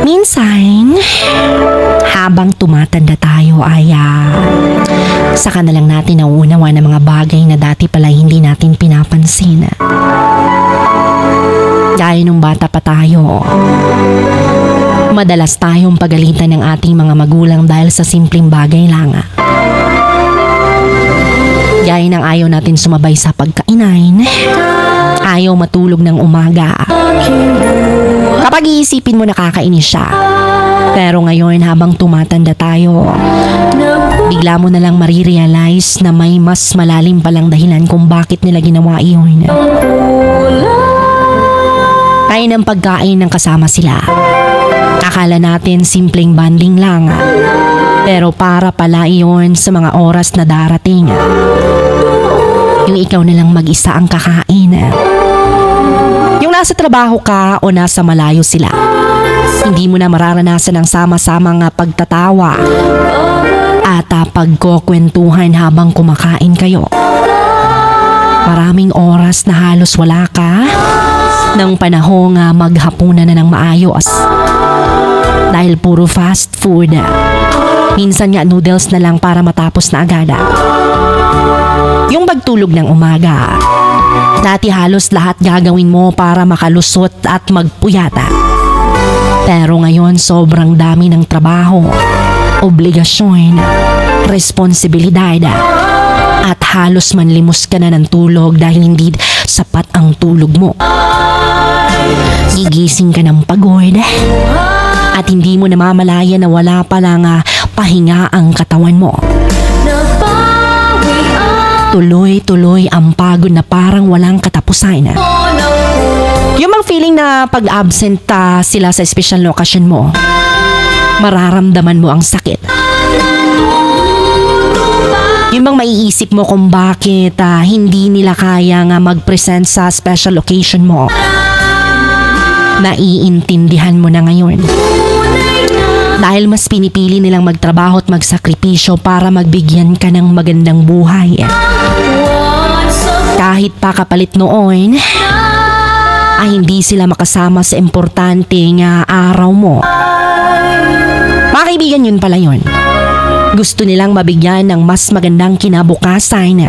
Minsan, habang tumatanda tayo ay saka na lang natin nauunawa ng mga bagay na dati pala hindi natin pinapansin. Gaya nung bata pa tayo, madalas tayong pagalitan ng ating mga magulang dahil sa simpleng bagay lang. Gaya ng ayaw natin sumabay sa pagkainain, ayaw matulog ng umaga. Kapag iisipin mo nakakainis siya. Pero ngayon habang tumatanda tayo, bigla mo na lang marirealize na may mas malalim palang dahilan kung bakit nila ginawa iyon. Kain ng pagkain ng kasama sila. Akala natin simpleng banding lang, pero para pala iyon sa mga oras na darating. Yung ikaw na lang mag-isa ang kakain. Yung nasa trabaho ka o nasa malayo sila, hindi mo na mararanasan ang sama-samang pagtatawa at pagkukwentuhan habang kumakain kayo. Maraming oras na halos wala ka ng panahong maghapunan na ng maayos. Dahil puro fast food. Minsan nga noodles na lang para matapos na agad. Yung pagtulog ng umaga, dati halos lahat gagawin mo para makalusot at magpuyata. Pero ngayon sobrang dami ng trabaho, obligasyon, responsibilidad, at halos manlimos ka na ng tulog dahil hindi sapat ang tulog mo. Gigising ka ng pagod at hindi mo namamalaya na wala palang pahinga ang katawan mo. Tuloy-tuloy ang pagod na parang walang katapusan. Yung bang feeling na pag-absent sila sa special occasion mo, mararamdaman mo ang sakit. Yung bang maiisip mo kung bakit hindi nila kaya mag-present sa special occasion mo. Naiintindihan mo na ngayon. Dahil mas pinipili nilang magtrabaho at magsakripisyo para magbigyan ka ng magandang buhay. Kahit pa kapalit noon, ay hindi sila makasama sa importanteng araw mo. Mga kaibigan, yun pala yun. Gusto nilang mabigyan ng mas magandang kinabukasan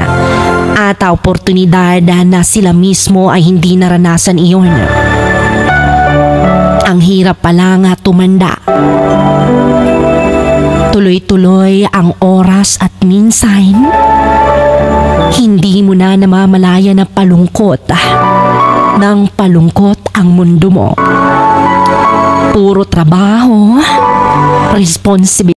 at oportunidad na sila mismo ay hindi naranasan iyon. Ang hirap pala nga tumanda. Tuloy-tuloy ang oras at minsan, hindi mo na namamalaya na palungkot ng palungkot ang mundo mo. Puro trabaho, responsibilidad.